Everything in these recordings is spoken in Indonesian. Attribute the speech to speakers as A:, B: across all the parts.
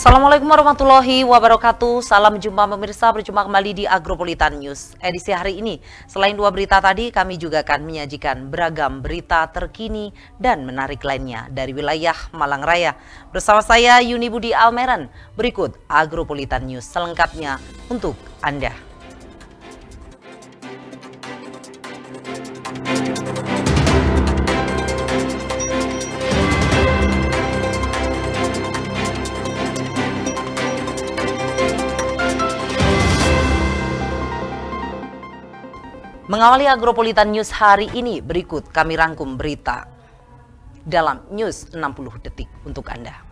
A: Assalamualaikum warahmatullahi wabarakatuh. Salam jumpa pemirsa, berjumpa kembali di Agropolitan News. Edisi hari ini, selain dua berita tadi, kami juga akan menyajikan beragam berita terkini dan menarik lainnya dari wilayah Malang Raya. Bersama saya Yuni Budi Almeran, berikut Agropolitan News selengkapnya untuk Anda. Mengawali Agropolitan News hari ini, berikut kami rangkum berita dalam News 60 Detik untuk Anda.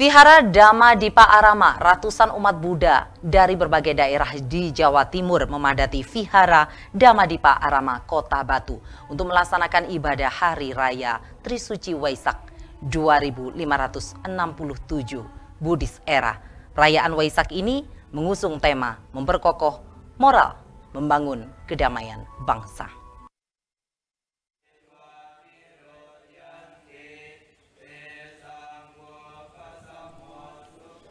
A: Vihara Dhamma Dipa Arama, ratusan umat Buddha dari berbagai daerah di Jawa Timur memadati Vihara Dhamma Dipa Arama, Kota Batu untuk melaksanakan ibadah Hari Raya Trisuci Waisak 2567 Buddhist Era. Perayaan Waisak ini mengusung tema memperkokoh moral, membangun kedamaian bangsa.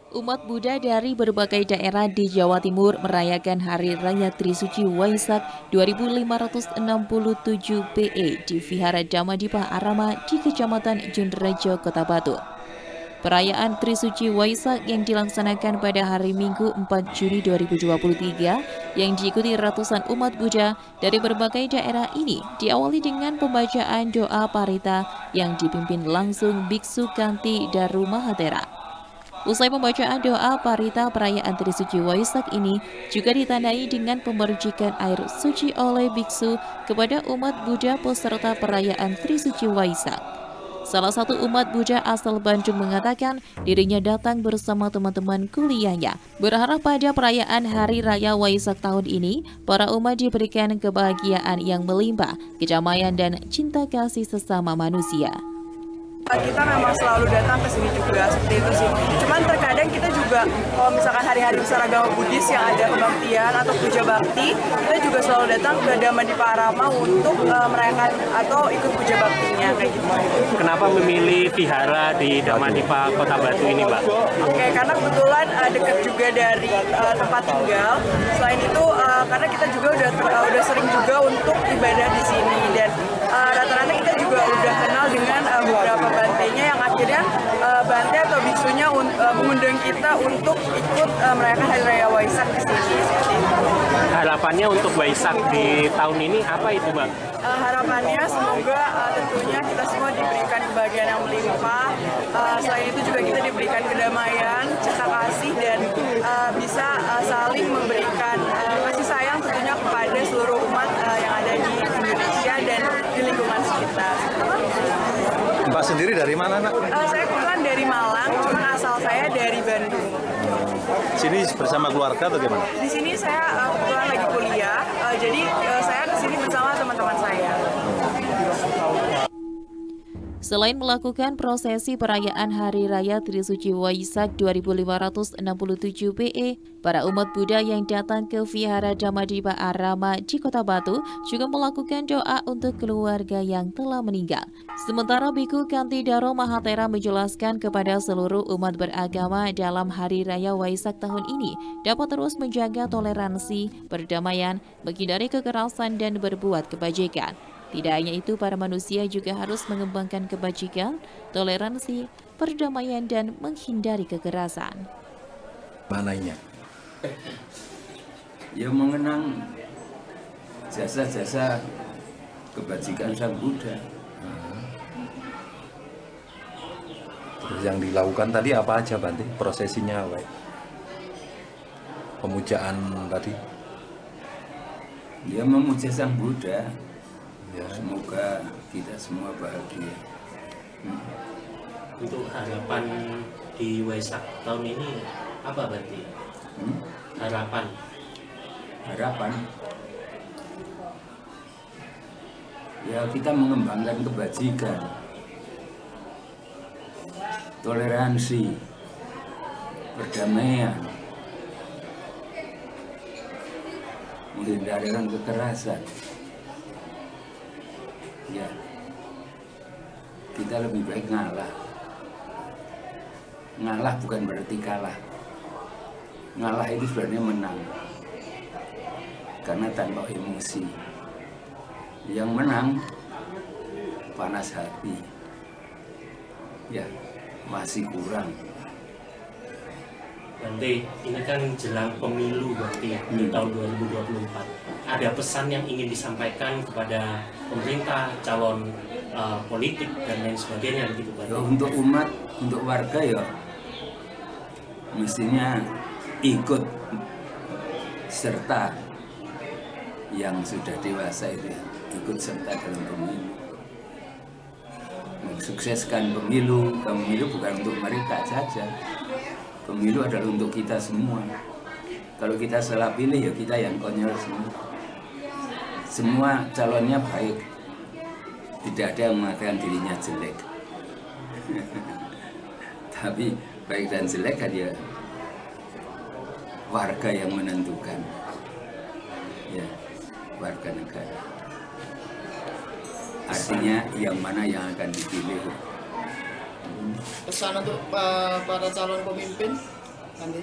B: Umat Buddha dari berbagai daerah di Jawa Timur merayakan Hari Raya Trisuci Waisak 2567 PE di Vihara Dhamma Dipa Arama di Kecamatan Junrejo, Kota Batu. Perayaan Trisuci Waisak yang dilaksanakan pada hari Minggu 4 Juni 2023 yang diikuti ratusan umat Buddha dari berbagai daerah ini diawali dengan pembacaan doa parita yang dipimpin langsung Biksu Kanti Daru Mahatera. Usai pembacaan doa parita, perayaan Trisuci Waisak ini juga ditandai dengan pemercikan air suci oleh biksu kepada umat Buddha peserta perayaan Trisuci Waisak. Salah satu umat Buddha asal Bandung mengatakan dirinya datang bersama teman-teman kuliahnya. Berharap pada perayaan Hari Raya Waisak tahun ini, para umat diberikan kebahagiaan yang melimpah, kedamaian dan cinta kasih sesama manusia.
C: Kita memang selalu datang ke sini juga, seperti itu sih. Cuman terkadang kita juga, kalau misalkan hari-hari besar agama Buddhis yang ada kebaktian atau puja bakti, kita juga selalu datang ke Dhamma Dipa Arama untuk merayakan atau ikut puja baktinya, kayak gitu.
D: Kenapa memilih vihara di Dhamma Dipa Kota Batu ini, Mbak?
C: Oke, karena kebetulan dekat juga dari tempat tinggal. Selain itu, karena kita juga udah sering juga untuk ibadah di sini, dan rata-rata kita juga udah kenal dengan beberapa bantenya yang akhirnya bante atau biksunya mengundang kita untuk ikut merayakan Hari Raya Waisak di sini.
D: Harapannya untuk Waisak di tahun ini apa itu, Bang?
C: Harapannya semoga tentunya kita semua diberikan kebahagiaan yang melimpah. Selain itu juga kita diberikan kedamaian, cinta kasih, dan bisa saling memberikan kasih sayang tentunya kepada seluruh umat yang ada di Indonesia dan di lingkungan sekitar.
E: Mbak sendiri dari mana, Nak?
C: Saya kebetulan dari Malang, cuma asal saya dari Bandung.
E: Sini bersama keluarga atau gimana?
C: Di sini saya kebetulan lagi kuliah, jadi saya kesini bersama teman-teman saya.
B: Selain melakukan prosesi perayaan Hari Raya Trisuci Waisak 2567 PE, para umat Buddha yang datang ke Vihara Dhamadipa Arama di Kota Batu juga melakukan doa untuk keluarga yang telah meninggal. Sementara Biku Kantidaro Mahatera menjelaskan kepada seluruh umat beragama dalam Hari Raya Waisak tahun ini dapat terus menjaga toleransi, perdamaian, menghindari kekerasan dan berbuat kebajikan. Tidak hanya itu, para manusia juga harus mengembangkan kebajikan, toleransi, perdamaian, dan menghindari kekerasan.
E: Mananya?
F: Ya mengenang jasa-jasa kebajikan Sang Buddha.
E: Terus yang dilakukan tadi apa aja, Bante? Prosesinya apa? Pemujaan tadi?
F: Ya memuja Sang Buddha.
E: Ya.
F: Semoga kita semua bahagia.
D: Untuk harapan di Waisak tahun ini apa berarti? Harapan
F: Ya kita mengembangkan kebajikan, toleransi, perdamaian, menghindari kekerasan. Ya, kita lebih baik ngalah. Ngalah bukan berarti kalah. Ngalah itu sebenarnya menang. Karena tanpa emosi. Yang menang panas hati. Ya, masih kurang.
D: Bante, ini kan jelang pemilu berarti ya, di tahun 2024. Ada pesan yang ingin disampaikan kepada pemerintah, calon politik, dan lain sebagainya gitu, Bante?
F: Ya, untuk umat, untuk warga ya, mestinya ikut serta yang sudah dewasa itu ya, ikut serta dalam pemilu. Mensukseskan pemilu bukan untuk mereka saja. Pemilu adalah untuk kita semua. Kalau kita salah pilih ya kita yang konyol semua. Semua calonnya baik. Tidak ada yang mengatakan dirinya jelek. Tapi baik dan jelek kan ya warga yang menentukan. Ya, warga negara. Artinya yang mana yang akan dipilih.
G: Pesan untuk para calon pemimpin nanti?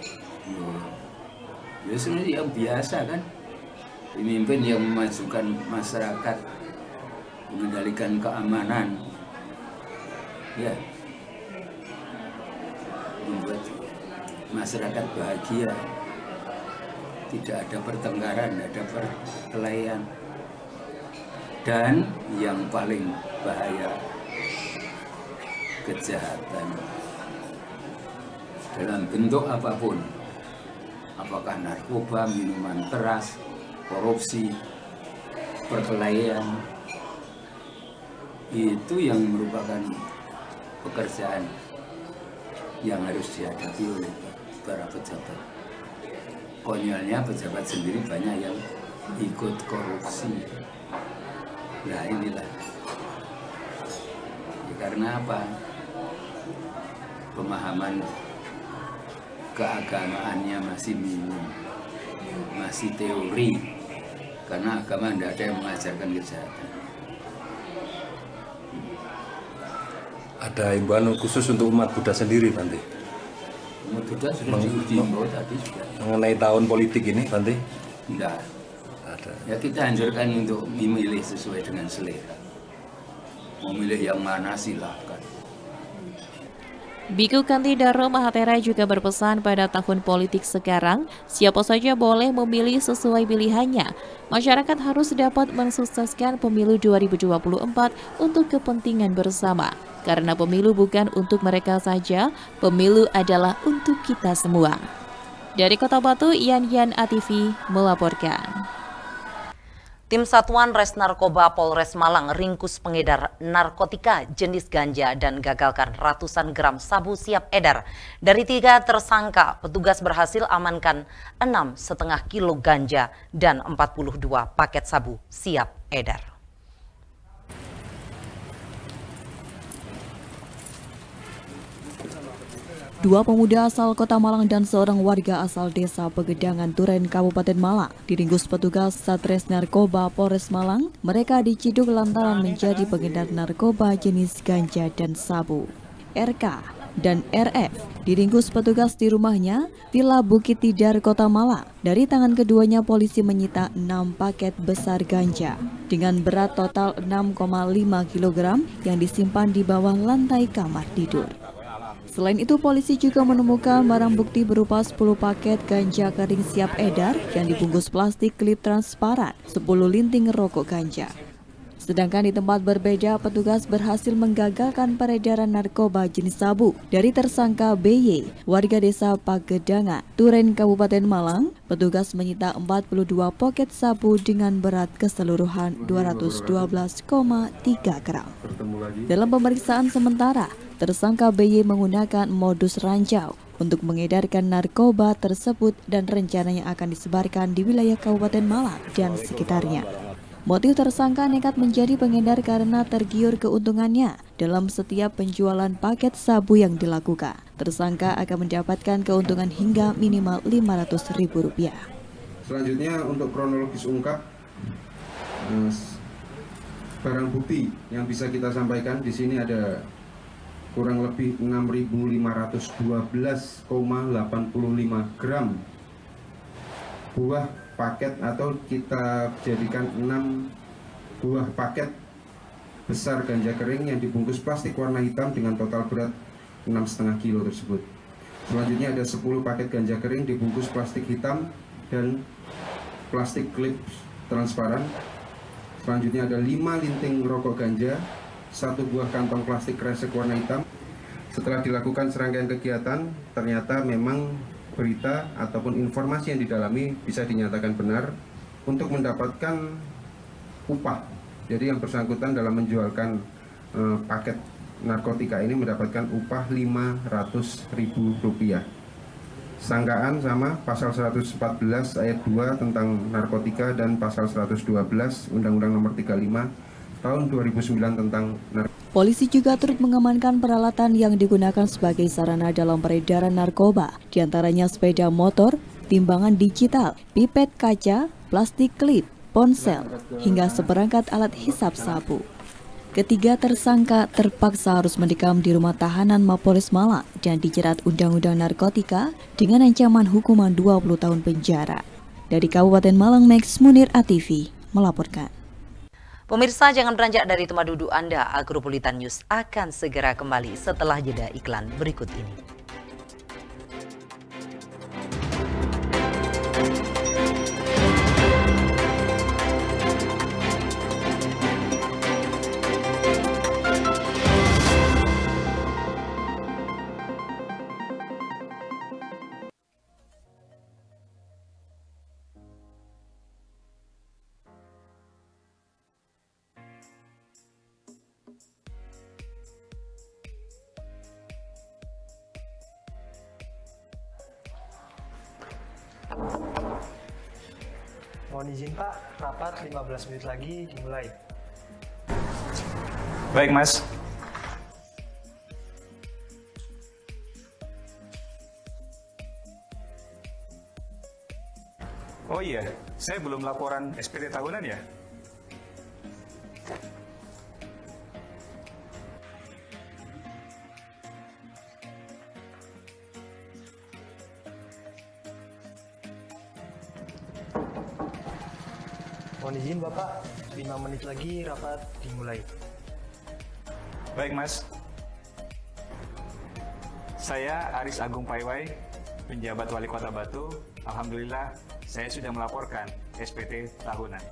F: Ya sebenarnya yang biasa kan, pemimpin yang memajukan masyarakat, mengendalikan keamanan, ya, membuat masyarakat bahagia, tidak ada pertengkaran, tidak ada perkelahian, dan yang paling bahaya, kejahatan dalam bentuk apapun, apakah narkoba, minuman keras, korupsi, perkelahian, itu yang merupakan pekerjaan yang harus dihadapi oleh para pejabat. Konyolnya pejabat sendiri banyak yang ikut korupsi. Nah inilah ya, karena apa? Pemahaman keagamaannya masih minim, masih teori, karena agama tidak ada yang mengajarkan kejahatan.
E: Ada imbauan khusus untuk umat Buddha sendiri, Bante?
F: Umat Buddha sudah dihimbau tadi juga.
E: Mengenai tahun politik ini, Bante?
F: Tidak
E: Ada.
F: ya, kita anjurkan untuk memilih sesuai dengan selera. Memilih yang mana silakan.
B: Biku Kantidaro Mahathira juga berpesan pada tahun politik sekarang, siapa saja boleh memilih sesuai pilihannya. Masyarakat harus dapat mensukseskan pemilu 2024 untuk kepentingan bersama. Karena pemilu bukan untuk mereka saja, pemilu adalah untuk kita semua. Dari Kota Batu, Yan ATV melaporkan.
A: Tim Satuan Res Narkoba Polres Malang ringkus pengedar narkotika jenis ganja dan gagalkan ratusan gram sabu siap edar. Dari 3 tersangka, petugas berhasil amankan 6,5 kilo ganja dan 42 paket sabu siap edar.
H: Dua pemuda asal Kota Malang dan seorang warga asal desa Pegedangan Turen, Kabupaten Malang, diringkus petugas Satres Narkoba Polres Malang. Mereka diciduk lantaran menjadi pengedar narkoba jenis ganja dan sabu. RK dan RF diringkus petugas di rumahnya, Villa Bukit Tidar, Kota Malang. Dari tangan keduanya, polisi menyita 6 paket besar ganja dengan berat total 6,5 kg yang disimpan di bawah lantai kamar tidur. Selain itu, polisi juga menemukan barang bukti berupa 10 paket ganja kering siap edar yang dibungkus plastik klip transparan, 10 linting rokok ganja. Sedangkan di tempat berbeda, petugas berhasil menggagalkan peredaran narkoba jenis sabu dari tersangka BY, warga desa Pagedangan, Turen, Kabupaten Malang. Petugas menyita 42 poket sabu dengan berat keseluruhan 212,3 gram. Dalam pemeriksaan sementara, tersangka BY menggunakan modus ranjau untuk mengedarkan narkoba tersebut dan rencananya akan disebarkan di wilayah Kabupaten Malang dan sekitarnya. Motif tersangka nekat menjadi pengedar karena tergiur keuntungannya dalam setiap penjualan paket sabu yang dilakukan. Tersangka akan mendapatkan keuntungan hingga minimal Rp500.000.
I: Selanjutnya untuk kronologis ungkap, barang bukti yang bisa kita sampaikan di sini ada kurang lebih 6.512,85 gram buah paket, atau kita jadikan 6 buah paket besar ganja kering yang dibungkus plastik warna hitam dengan total berat 6,5 kilo tersebut. Selanjutnya ada 10 paket ganja kering dibungkus plastik hitam dan plastik klip transparan. Selanjutnya ada 5 linting rokok ganja, 1 buah kantong plastik kresek warna hitam. Setelah dilakukan serangkaian kegiatan, ternyata memang berita ataupun informasi yang didalami bisa dinyatakan benar untuk mendapatkan upah. Jadi yang bersangkutan dalam menjualkan paket narkotika ini mendapatkan upah Rp500.000. Sangkaan sama pasal 114 ayat 2 tentang narkotika dan pasal 112 Undang-Undang Nomor 35 Tahun 2009 tentang narkotika.
H: Polisi juga turut mengamankan peralatan yang digunakan sebagai sarana dalam peredaran narkoba, diantaranya sepeda motor, timbangan digital, pipet kaca, plastik klip, ponsel, hingga seperangkat alat hisap sabu. Ketiga tersangka terpaksa harus mendekam di rumah tahanan Mapolres Malang dan dijerat Undang-Undang Narkotika dengan ancaman hukuman 20 tahun penjara. Dari Kabupaten Malang, Max Munir ATV melaporkan.
A: Pemirsa, jangan beranjak dari tempat duduk Anda. Agropolitan News akan segera kembali setelah jeda iklan berikut ini.
J: Mohon izin Pak, rapat 15 menit lagi dimulai.
K: Baik Mas. Oh iya, saya belum laporan SPT tahunan ya?
J: Mohon izin Bapak, 5 menit lagi rapat dimulai.
K: Baik Mas. Saya Aris Agung Paiwai, penjabat Wali Kota Batu. Alhamdulillah, saya sudah melaporkan SPT tahunan.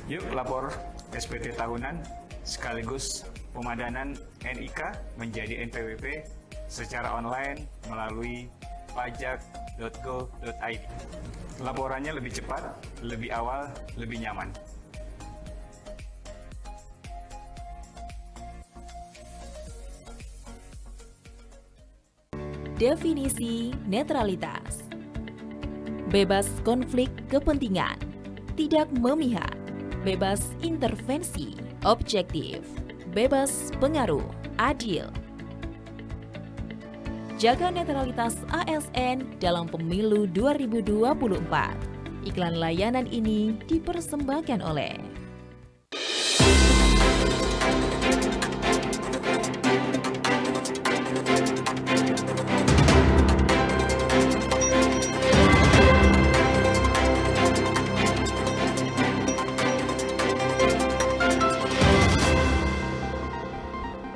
K: Yuk lapor SPT tahunan sekaligus pemadanan NIK menjadi NPWP secara online melalui pajak.go.id. Laporannya lebih cepat, lebih awal, lebih nyaman.
B: Definisi netralitas: bebas konflik kepentingan, tidak memihak, bebas intervensi, objektif, bebas pengaruh, adil. Jaga netralitas ASN dalam pemilu 2024. Iklan layanan ini dipersembahkan oleh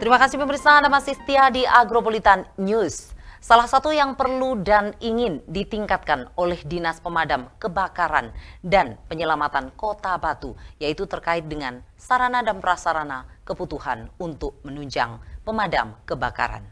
A: Terima kasih pemirsa, Anda masih setia di Agropolitan News. Salah satu yang perlu dan ingin ditingkatkan oleh Dinas Pemadam Kebakaran dan Penyelamatan Kota Batu, yaitu terkait dengan sarana dan prasarana kebutuhan untuk menunjang pemadam kebakaran.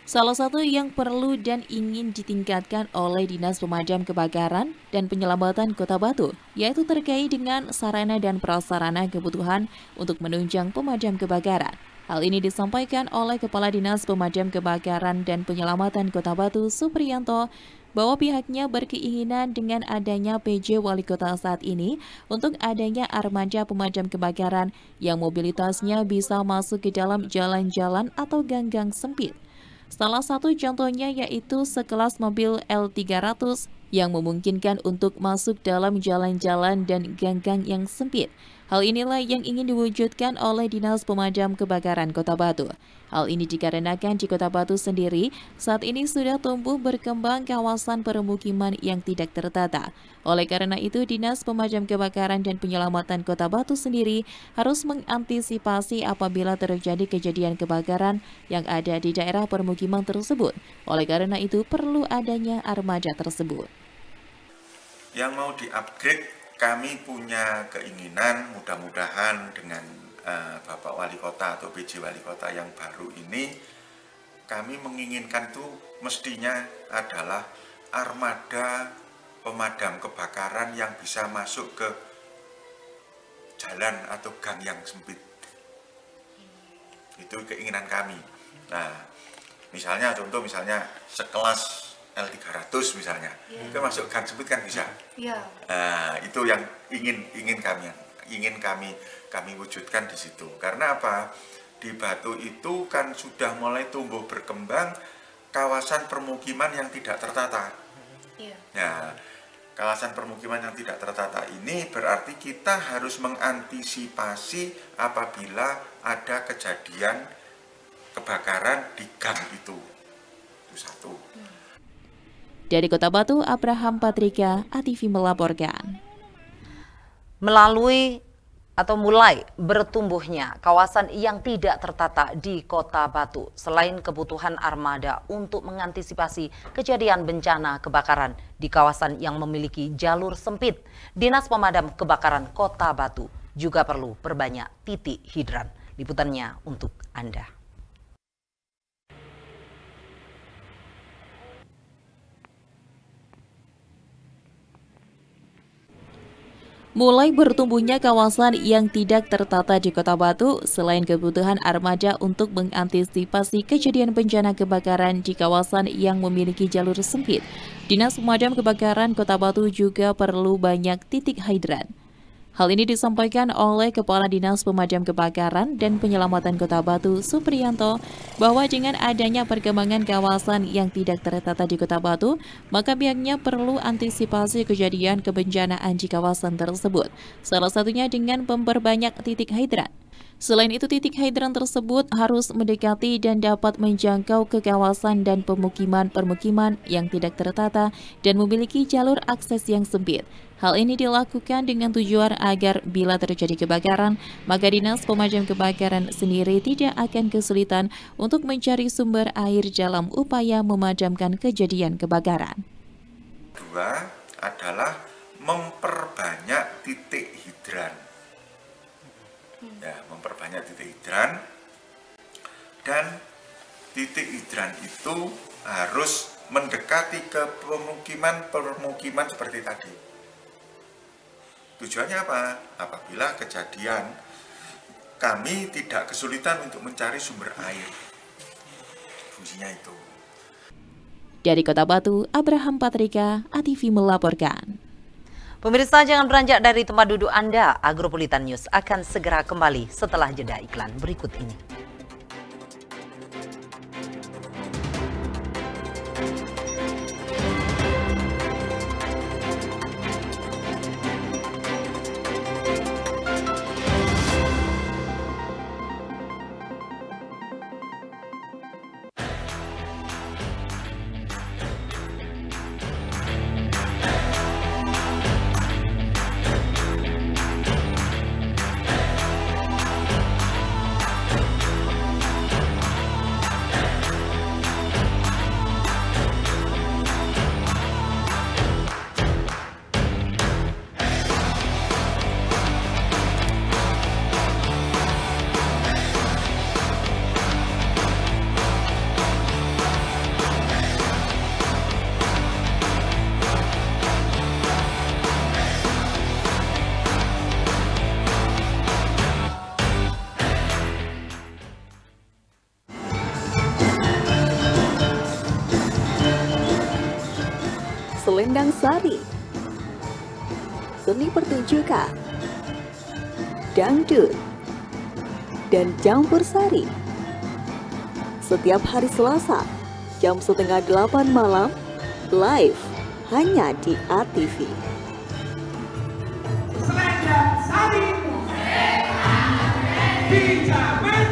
B: Salah satu yang perlu dan ingin ditingkatkan oleh Dinas Pemadam Kebakaran dan Penyelamatan Kota Batu, yaitu terkait dengan sarana dan prasarana kebutuhan untuk menunjang pemadam kebakaran. Hal ini disampaikan oleh Kepala Dinas Pemadam Kebakaran dan Penyelamatan Kota Batu, Supriyanto, bahwa pihaknya berkeinginan dengan adanya PJ Wali Kota saat ini untuk adanya armada pemadam kebakaran yang mobilitasnya bisa masuk ke dalam jalan-jalan atau gang-gang sempit. Salah satu contohnya yaitu sekelas mobil L300 yang memungkinkan untuk masuk dalam jalan-jalan dan gang-gang yang sempit. Hal inilah yang ingin diwujudkan oleh Dinas Pemadam Kebakaran Kota Batu. Hal ini dikarenakan di Kota Batu sendiri saat ini sudah tumbuh berkembang kawasan permukiman yang tidak tertata. Oleh karena itu, Dinas Pemadam Kebakaran dan Penyelamatan Kota Batu sendiri harus mengantisipasi apabila terjadi kejadian kebakaran yang ada di daerah permukiman tersebut. Oleh karena itu, perlu adanya armada tersebut.
L: Yang mau di-upgrade, kami punya keinginan mudah-mudahan dengan Bapak Wali Kota atau PJ Wali Kota yang baru ini, kami menginginkan itu mestinya adalah armada pemadam kebakaran yang bisa masuk ke jalan atau gang yang sempit. Itu keinginan kami. Nah, misalnya contoh misalnya sekelas L300 misalnya, itu masuk gang sempit kan bisa. Nah, itu yang ingin kami wujudkan di situ. Karena apa? Di Batu itu kan sudah mulai tumbuh berkembang kawasan permukiman yang tidak tertata. Nah, kawasan permukiman yang tidak tertata ini berarti kita harus mengantisipasi apabila ada kejadian kebakaran di gang itu. Itu satu.
B: Dari Kota Batu, Abraham Patrika, ATV melaporkan.
A: Mulai bertumbuhnya kawasan yang tidak tertata di Kota Batu, selain kebutuhan armada untuk mengantisipasi kejadian bencana kebakaran di kawasan yang memiliki jalur sempit, Dinas Pemadam Kebakaran Kota Batu juga perlu perbanyak titik hidran. Liputannya untuk Anda.
B: Mulai bertumbuhnya kawasan yang tidak tertata di Kota Batu, selain kebutuhan armada untuk mengantisipasi kejadian bencana kebakaran di kawasan yang memiliki jalur sempit, Dinas Pemadam Kebakaran Kota Batu juga perlu banyak titik hidran. Hal ini disampaikan oleh Kepala Dinas Pemadam Kebakaran dan Penyelamatan Kota Batu, Supriyanto, bahwa dengan adanya perkembangan kawasan yang tidak tertata di Kota Batu, maka pihaknya perlu antisipasi kejadian kebencanaan di kawasan tersebut, salah satunya dengan memperbanyak titik hidran. Selain itu, titik hidran tersebut harus mendekati dan dapat menjangkau ke kawasan dan pemukiman-pemukiman yang tidak tertata dan memiliki jalur akses yang sempit. Hal ini dilakukan dengan tujuan agar bila terjadi kebakaran, maka Dinas Pemadam Kebakaran sendiri tidak akan kesulitan untuk mencari sumber air dalam upaya memadamkan kejadian kebakaran.
L: Kedua adalah memperbanyak titik hidran. Ya, memperbanyak titik hidran, dan titik hidran itu harus mendekati ke pemukiman seperti tadi. Tujuannya apa? Apabila kejadian, kami tidak kesulitan untuk mencari sumber air. Fungsinya itu.
B: Dari Kota Batu, Abraham Patrika, ATV melaporkan.
A: Pemirsa, jangan beranjak dari tempat duduk Anda. Agropolitan News akan segera kembali setelah jeda iklan berikut ini.
M: Selendang Sari, seni pertunjukan, dangdut, dan campur sari. Setiap hari Selasa, jam 7:30 malam, live hanya di ATV.
N: Selendang Sari, di zaman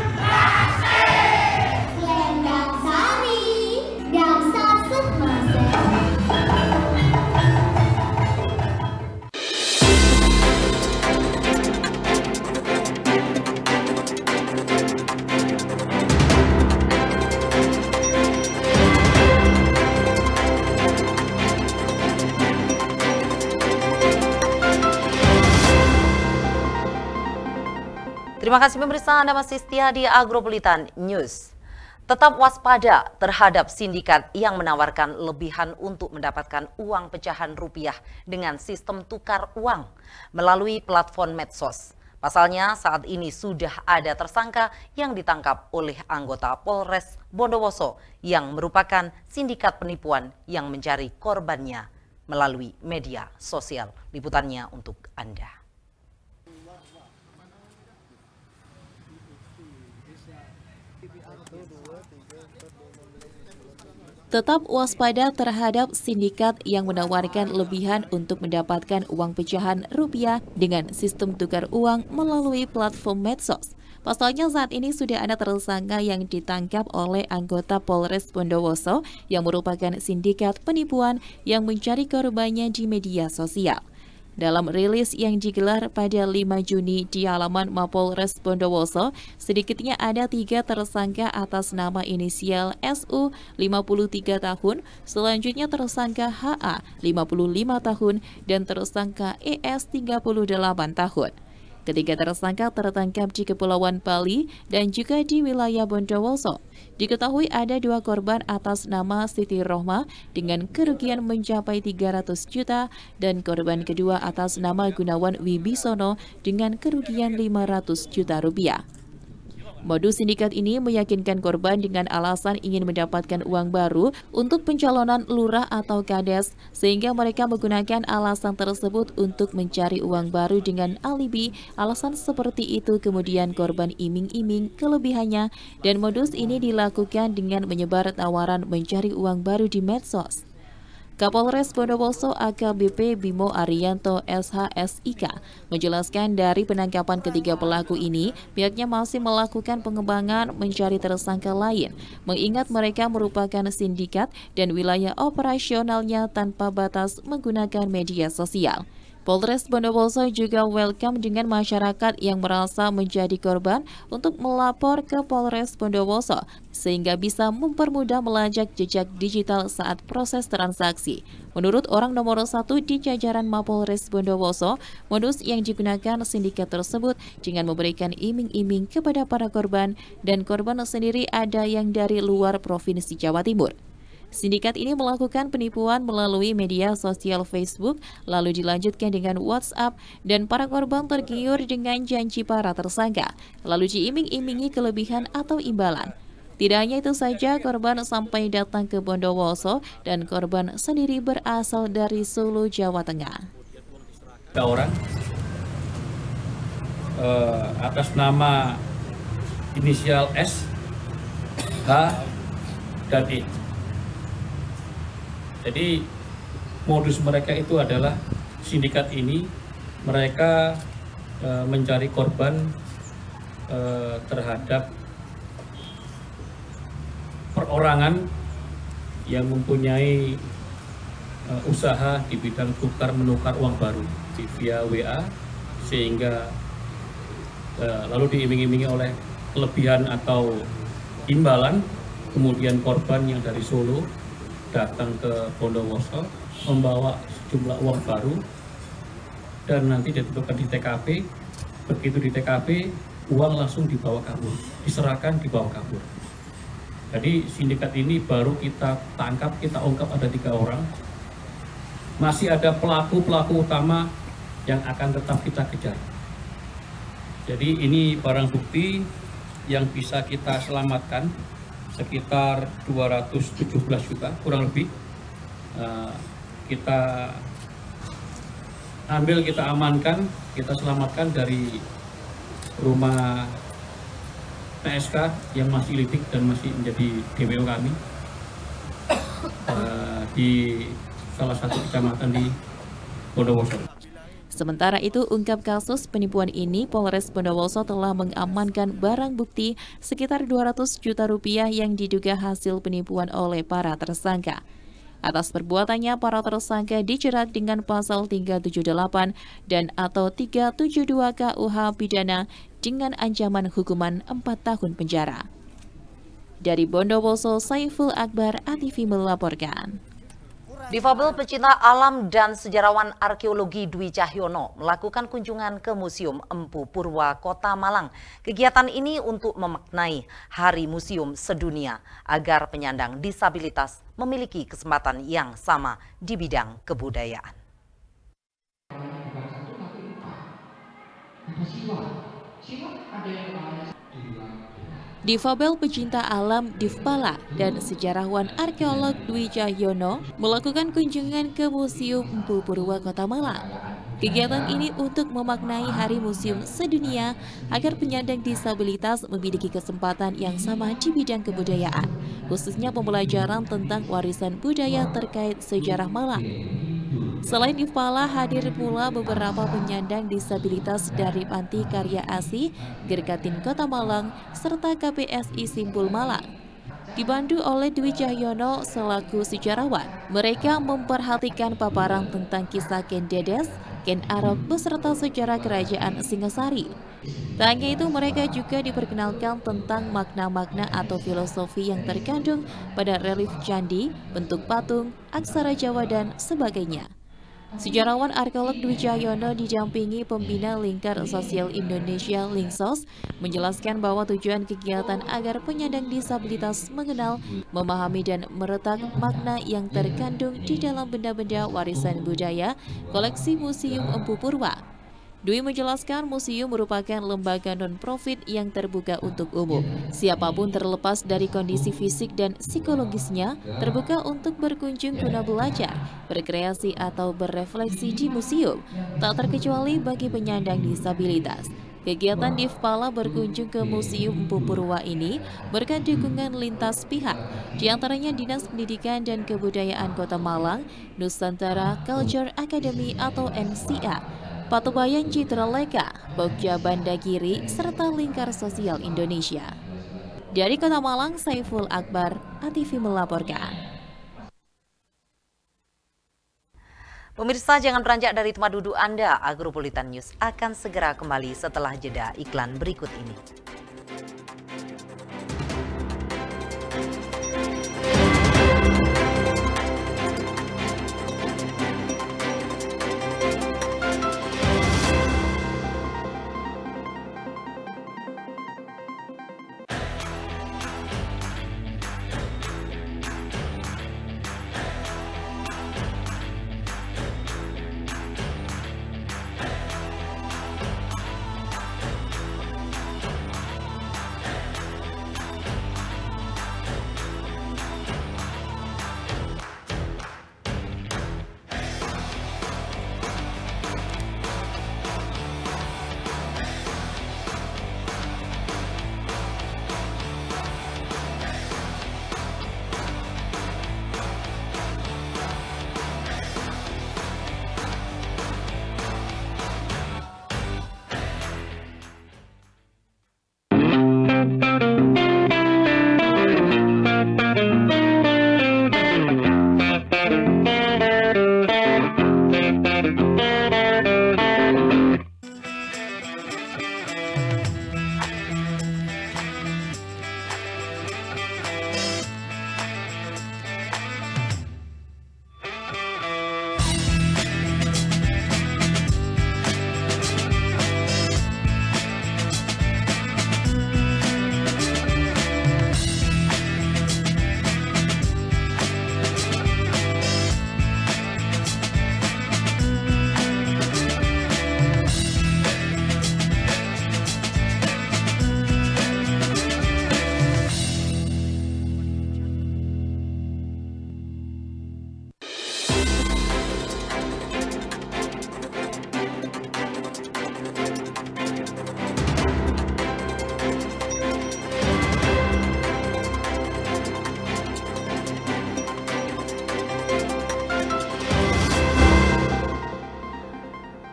N: Selendang Sari, dansa semasa.
A: Terima kasih pemirsa, Anda masih setia di Agropolitan News. Tetap waspada terhadap sindikat yang menawarkan lebihan untuk mendapatkan uang pecahan rupiah dengan sistem tukar uang melalui platform medsos. Pasalnya saat ini sudah ada tersangka yang ditangkap oleh anggota Polres Bondowoso yang merupakan sindikat penipuan yang mencari korbannya melalui media sosial. Liputannya untuk Anda.
B: Tetap waspada terhadap sindikat yang menawarkan lebihan untuk mendapatkan uang pecahan rupiah dengan sistem tukar uang melalui platform medsos. Pasalnya saat ini sudah ada tersangka yang ditangkap oleh anggota Polres Bondowoso yang merupakan sindikat penipuan yang mencari korbannya di media sosial. Dalam rilis yang digelar pada 5 Juni di halaman Mapolres Bondowoso, sedikitnya ada 3 tersangka atas nama inisial SU 53 tahun, selanjutnya tersangka HA 55 tahun, dan tersangka ES 38 tahun. Ketiga tersangka tertangkap di Kepulauan Bali dan juga di wilayah Bondowoso. Diketahui ada 2 korban atas nama Siti Rohma dengan kerugian mencapai 300 juta dan korban kedua atas nama Gunawan Wibisono dengan kerugian 500 juta rupiah. Modus sindikat ini meyakinkan korban dengan alasan ingin mendapatkan uang baru untuk pencalonan lurah atau kades, sehingga mereka menggunakan alasan tersebut untuk mencari uang baru dengan alibi. Alasan seperti itu kemudian korban iming-iming kelebihannya, dan modus ini dilakukan dengan menyebar tawaran mencari uang baru di medsos. Kapolres Bondowoso AKBP Bimo Arianto SHSIK menjelaskan dari penangkapan ketiga pelaku ini, pihaknya masih melakukan pengembangan mencari tersangka lain, mengingat mereka merupakan sindikat dan wilayah operasionalnya tanpa batas menggunakan media sosial. Polres Bondowoso juga welcome dengan masyarakat yang merasa menjadi korban untuk melapor ke Polres Bondowoso sehingga bisa mempermudah melacak jejak digital saat proses transaksi. Menurut orang nomor 1 di jajaran Mapolres Bondowoso, modus yang digunakan sindikat tersebut dengan memberikan iming-iming kepada para korban dan korban sendiri ada yang dari luar Provinsi Jawa Timur. Sindikat ini melakukan penipuan melalui media sosial Facebook, lalu dilanjutkan dengan WhatsApp, dan para korban tergiur dengan janji para tersangka, lalu diiming-imingi kelebihan atau imbalan. Tidak hanya itu saja, korban sampai datang ke Bondowoso dan korban sendiri berasal dari Solo, Jawa Tengah.
O: Ada orang atas nama inisial S, H, dan E. Jadi modus mereka itu adalah sindikat ini, mereka mencari korban terhadap perorangan yang mempunyai usaha di bidang tukar menukar uang baru via WA, sehingga lalu diiming-imingi oleh kelebihan atau imbalan. Kemudian korban yang dari Solo datang ke Bondowoso membawa sejumlah uang baru dan nanti ditentukan di TKP. Begitu di TKP, uang langsung dibawa kabur, diserahkan, dibawa kabur. Jadi sindikat ini baru kita tangkap, kita ungkap ada 3 orang. Masih ada pelaku-pelaku utama yang akan tetap kita kejar. Jadi ini barang bukti yang bisa kita selamatkan, sekitar 217 juta kurang lebih. Kita ambil, kita amankan, kita selamatkan dari rumah PSK yang masih lidik dan masih menjadi DPO kami di salah satu kecamatan di Bondowoso.
B: Sementara itu, ungkap kasus penipuan ini, Polres Bondowoso telah mengamankan barang bukti sekitar 200 juta rupiah yang diduga hasil penipuan oleh para tersangka. Atas perbuatannya, para tersangka dijerat dengan pasal 378 dan atau 372 KUH pidana dengan ancaman hukuman 4 tahun penjara. Dari Bondowoso, Saiful Akbar, ATV melaporkan.
A: Difabel pecinta alam dan sejarawan arkeologi Dwi Cahyono melakukan kunjungan ke Museum Empu Purwa, Kota Malang. Kegiatan ini untuk memaknai Hari Museum Sedunia agar penyandang disabilitas memiliki kesempatan yang sama di bidang kebudayaan.
B: Difabel pecinta alam Difpala dan sejarawan arkeolog Dwi Cahyono melakukan kunjungan ke Museum Empu Purwa, Kota Malang. Kegiatan ini untuk memaknai Hari Museum Sedunia agar penyandang disabilitas memiliki kesempatan yang sama di bidang kebudayaan, khususnya pembelajaran tentang warisan budaya terkait sejarah Malang. Selain Difpala, hadir pula beberapa penyandang disabilitas dari Panti Karya ASI, Gerkatin Kota Malang, serta KPSI Simpul Malang. Dibantu oleh Dwi Cahyono selaku sejarawan, mereka memperhatikan paparan tentang kisah Ken Dedes, Ken Arok beserta sejarah kerajaan Singasari. Tak hanya itu, mereka juga diperkenalkan tentang makna-makna atau filosofi yang terkandung pada relief candi, bentuk patung, aksara Jawa, dan sebagainya. Sejarawan arkeolog Dwi Cahyono didampingi pembina Lingkar Sosial Indonesia Linksos menjelaskan bahwa tujuan kegiatan agar penyandang disabilitas mengenal, memahami dan meretak makna yang terkandung di dalam benda-benda warisan budaya koleksi Museum Empu Purwa. Dwi menjelaskan museum merupakan lembaga non-profit yang terbuka untuk umum. Siapapun terlepas dari kondisi fisik dan psikologisnya terbuka untuk berkunjung guna belajar, berkreasi atau berefleksi di museum, tak terkecuali bagi penyandang disabilitas. Kegiatan Difpala berkunjung ke Museum Empu Purwa ini berkat dukungan lintas pihak, diantaranya Dinas Pendidikan dan Kebudayaan Kota Malang, Nusantara Culture Academy atau NCA, Patubayan Citra Leka, Bogja Bandagiri, serta Lingkar Sosial Indonesia. Dari Kota Malang, Saiful Akbar, ATV melaporkan.
A: Pemirsa, jangan beranjak dari tempat duduk Anda. Agropolitan News akan segera kembali setelah jeda iklan berikut ini.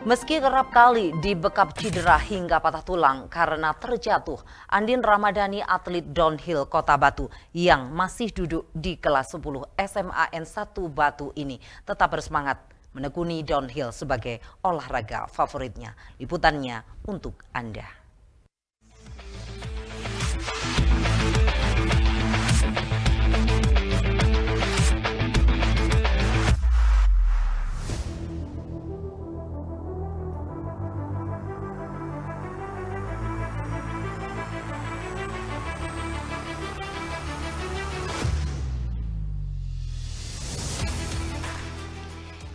A: Meski kerap kali dibekap cedera hingga patah tulang karena terjatuh, Andin Ramadhani, atlet downhill Kota Batu yang masih duduk di kelas 10 SMAN 1 Batu ini tetap bersemangat menekuni downhill sebagai olahraga favoritnya. Liputannya untuk Anda.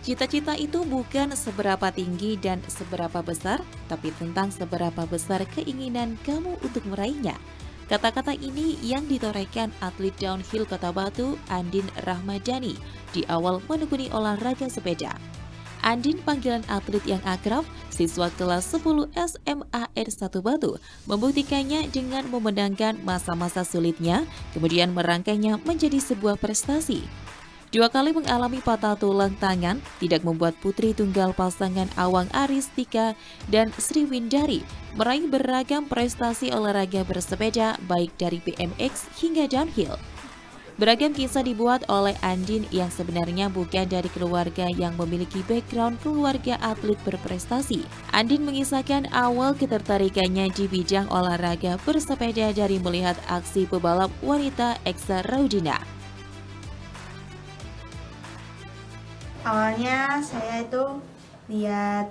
B: Cita-cita itu bukan seberapa tinggi dan seberapa besar, tapi tentang seberapa besar keinginan kamu untuk meraihnya. Kata-kata ini yang ditorehkan atlet downhill Kota Batu, Andin Ramadhani, di awal menekuni olahraga sepeda. Andin, panggilan atlet yang akrab, siswa kelas 10 SMAN 1 Batu, membuktikannya dengan memenangkan masa-masa sulitnya, kemudian merangkainya menjadi sebuah prestasi. 2 kali mengalami patah tulang tangan tidak membuat putri tunggal pasangan Awang Aristika dan Sri Windari meraih beragam prestasi olahraga bersepeda baik dari BMX hingga downhill. Beragam kisah dibuat oleh Andin yang sebenarnya bukan dari keluarga yang memiliki background keluarga atlet berprestasi. Andin mengisahkan awal ketertarikannya di bidang olahraga bersepeda dari melihat aksi pebalap wanita Eksa Raudina.
P: Awalnya saya itu lihat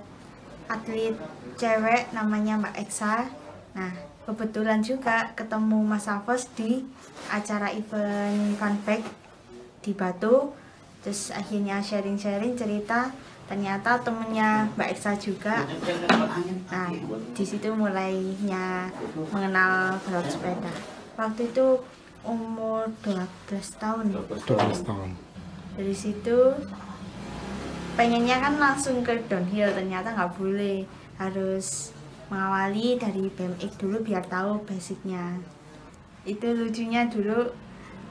P: atlet cewek namanya Mbak Eksa. Nah, kebetulan juga ketemu Mas Afos di acara event Funfact di Batu. Terus akhirnya sharing-sharing cerita, ternyata temennya Mbak Eksa juga. Nah, di situ mulainya mengenal balap sepeda. Waktu itu umur 12 tahun.
Q: 12 tahun.
P: Dari situ pengennya kan langsung ke downhill, ternyata nggak boleh, harus mengawali dari BMX dulu biar tahu basicnya. Itu lucunya dulu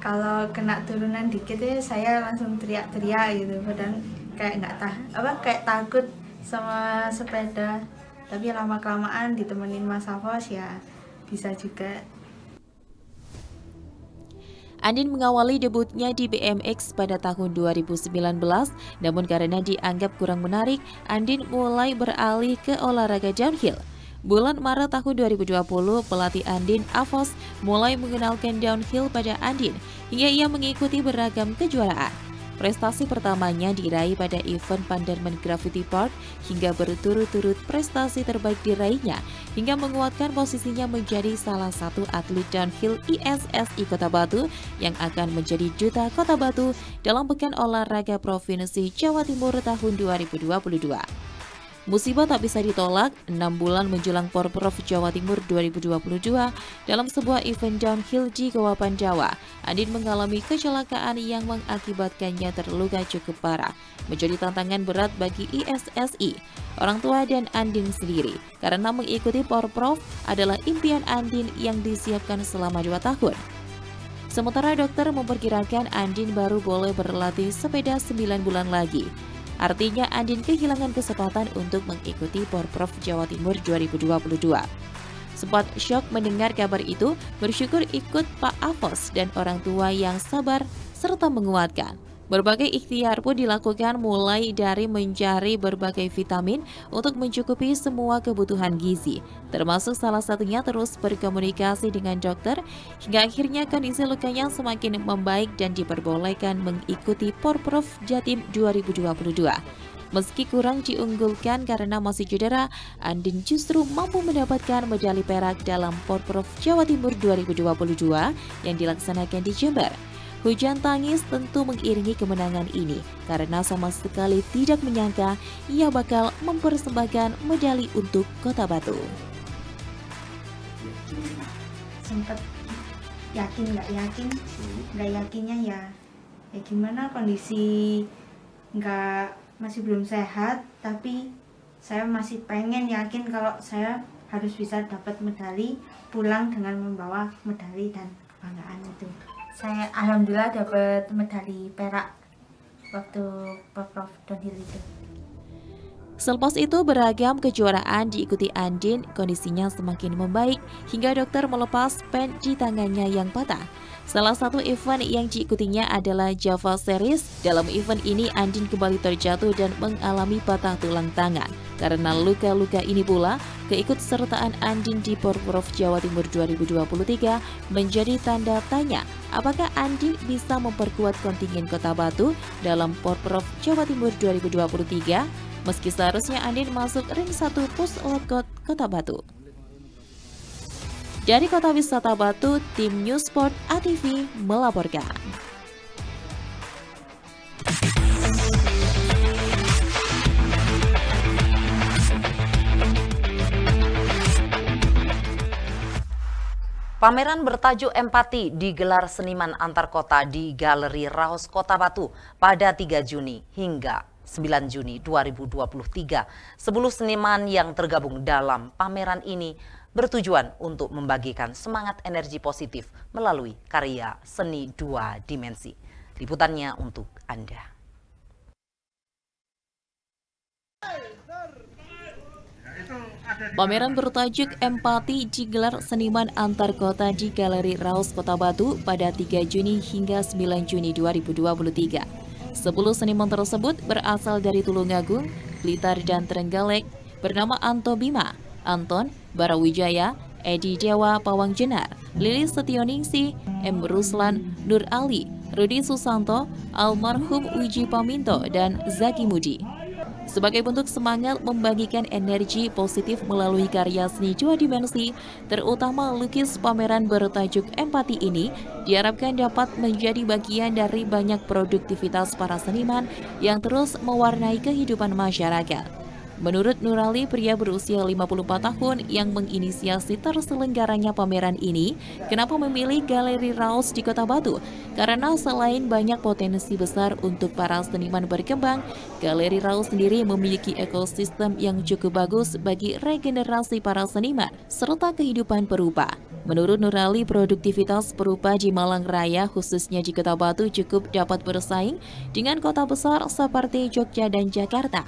P: kalau kena turunan dikit ya saya langsung teriak-teriak gitu, padahal kayak kayak takut sama sepeda, tapi lama kelamaan ditemenin Mas Afos ya bisa juga.
B: Andin mengawali debutnya di BMX pada tahun 2019, namun karena dianggap kurang menarik, Andin mulai beralih ke olahraga downhill. Bulan Maret tahun 2020, pelatih Andin, Avos, mulai mengenalkan downhill pada Andin hingga ia mengikuti beragam kejuaraan. Prestasi pertamanya diraih pada event Panderman Gravity Park hingga berturut-turut prestasi terbaik diraihnya hingga menguatkan posisinya menjadi salah satu atlet downhill ISSI Kota Batu yang akan menjadi duta Kota Batu dalam Pekan Olahraga Provinsi Jawa Timur tahun 2022. Musibah tak bisa ditolak, 6 bulan menjelang Porprov Jawa Timur 2022 dalam sebuah event downhill di Goa Pandawa, Andin mengalami kecelakaan yang mengakibatkannya terluka cukup parah. Menjadi tantangan berat bagi ISSI, orang tua dan Andin sendiri, karena mengikuti Porprov adalah impian Andin yang disiapkan selama 2 tahun. Sementara dokter memperkirakan Andin baru boleh berlatih sepeda 9 bulan lagi. Artinya Andin kehilangan kesempatan untuk mengikuti Porprov Jawa Timur 2022. Sempat syok mendengar kabar itu, bersyukur ikut Pak Avos dan orang tua yang sabar serta menguatkan. Berbagai ikhtiar pun dilakukan mulai dari mencari berbagai vitamin untuk mencukupi semua kebutuhan gizi, termasuk salah satunya terus berkomunikasi dengan dokter hingga akhirnya kondisi lukanya semakin membaik dan diperbolehkan mengikuti Porprov Jatim 2022. Meski kurang diunggulkan karena masih cedera, Andin justru mampu mendapatkan medali perak dalam Porprov Jawa Timur 2022 yang dilaksanakan di Jember. Hujan tangis tentu mengiringi kemenangan ini karena sama sekali tidak menyangka ia bakal mempersembahkan medali untuk Kota Batu.
P: Sempat yakin nggak yakinnya ya gimana, kondisi masih belum sehat, tapi saya masih pengen yakin kalau saya harus bisa dapat medali, pulang dengan membawa medali dan kebanggaan itu. Saya alhamdulillah dapat medali perak waktu Porprov downhill itu.
B: Selepas itu beragam kejuaraan diikuti Andin, kondisinya semakin membaik hingga dokter melepas pen di tangannya yang patah. Salah satu event yang diikutinya adalah Java Series. Dalam event ini Andin kembali terjatuh dan mengalami patah tulang tangan. Karena luka-luka ini pula, keikutsertaan Andin di Porprov Jawa Timur 2023 menjadi tanda tanya apakah Andin bisa memperkuat kontingen Kota Batu dalam Porprov Jawa Timur 2023 meski seharusnya Andin masuk ring 1 Puslapkot Kota Batu. Dari Kota Wisata Batu, tim News Sport ATV melaporkan.
A: Pameran bertajuk Empati digelar seniman antar kota di Galeri Raos Kota Batu pada 3 Juni hingga 9 Juni 2023. 10 seniman yang tergabung dalam pameran ini bertujuan untuk membagikan semangat energi positif melalui karya seni 2 dimensi. Liputannya untuk Anda.
B: Pameran bertajuk Empati digelar seniman antar kota di Galeri Raos Kota Batu pada 3 Juni hingga 9 Juni 2023. 10 seniman tersebut berasal dari Tulungagung, Blitar, dan Trenggalek, bernama Anto Bima, Anton, Barawijaya, Edi Dewa Pawangjenar, Lilis Setioningsi, M. Ruslan, Nur Ali, Rudi Susanto, almarhum Uji Paminto, dan Zaki Mudi. Sebagai bentuk semangat membagikan energi positif melalui karya seni 2 dimensi, terutama lukis, pameran bertajuk Empati ini diharapkan dapat menjadi bagian dari banyak produktivitas para seniman yang terus mewarnai kehidupan masyarakat. Menurut Nurali, pria berusia 54 tahun yang menginisiasi terselenggaranya pameran ini, kenapa memilih Galeri Raos di Kota Batu? Karena selain banyak potensi besar untuk para seniman berkembang, Galeri Raos sendiri memiliki ekosistem yang cukup bagus bagi regenerasi para seniman, serta kehidupan perupa. Menurut Nurali, produktivitas perupa di Malang Raya, khususnya di Kota Batu, cukup dapat bersaing dengan kota besar seperti Jogja dan Jakarta.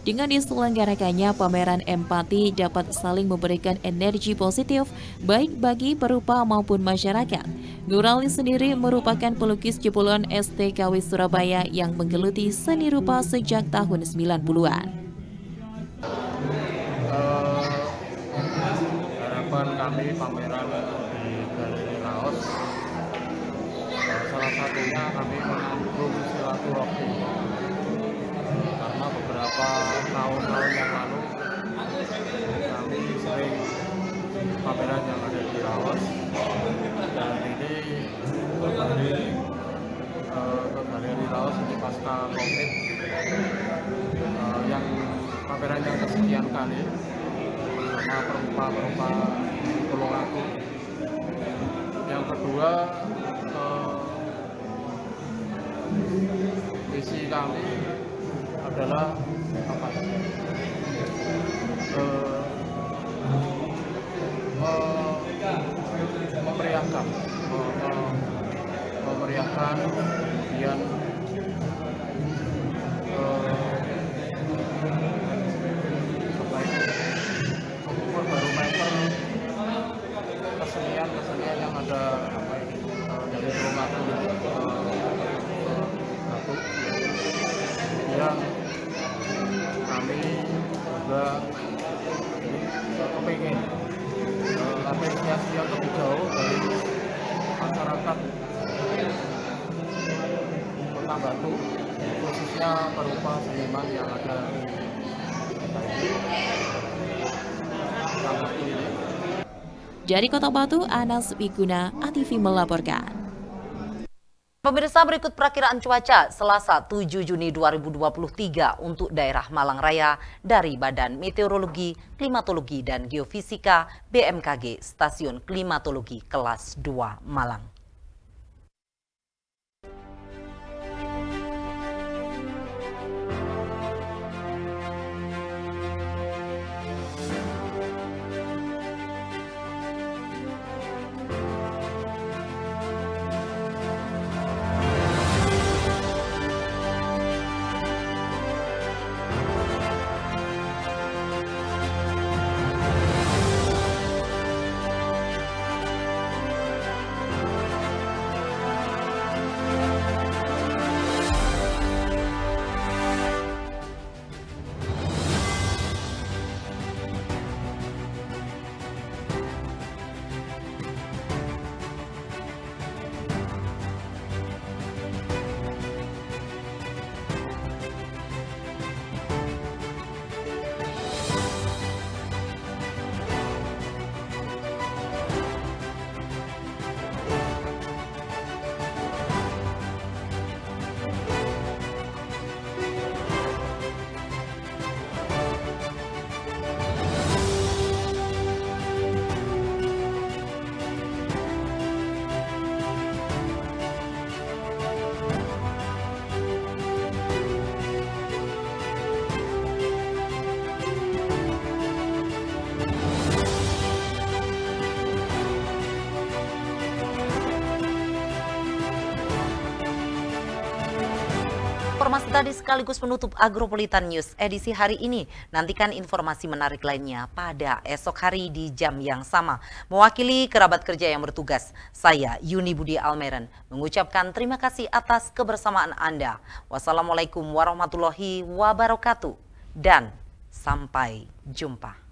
B: Dengan diselenggarakannya pameran empati dapat saling memberikan energi positif baik bagi perupa maupun masyarakat. Nurali sendiri merupakan pelukis jebolan STKW Surabaya yang menggeluti seni rupa sejak tahun 90-an.
Q: Harapan kami pameran di Galeri Laos, salah satunya kami menanggung silaturahmi. Karena beberapa tahun-tahun yang lalu kami sering pameran yang ada di Laos, dan ini kembali ke Galeri Laos ini pasca Covid, yang pameran yang kesekian kali sama perupa-perupa Tulungagung. Yang kedua, visi kami adalah apa? Memeriahkan, kemudian barometer kesenian yang ada dari Tulungagung yang kami juga kepingin apresiasi yang lebih jauh dari masyarakat Kota Batu, khususnya perupa seniman yang ada di
B: Dari Kota Batu, Anas Wiguna, ATV melaporkan.
A: Pemirsa, berikut perakiraan cuaca Selasa 7 Juni 2023 untuk daerah Malang Raya dari Badan Meteorologi, Klimatologi, dan Geofisika BMKG Stasiun Klimatologi Kelas 2 Malang. Informasi tadi sekaligus menutup Agropolitan News edisi hari ini. Nantikan informasi menarik lainnya pada esok hari di jam yang sama. Mewakili kerabat kerja yang bertugas, saya Yuni Budi Almeren mengucapkan terima kasih atas kebersamaan Anda. Wassalamualaikum warahmatullahi wabarakatuh dan sampai jumpa.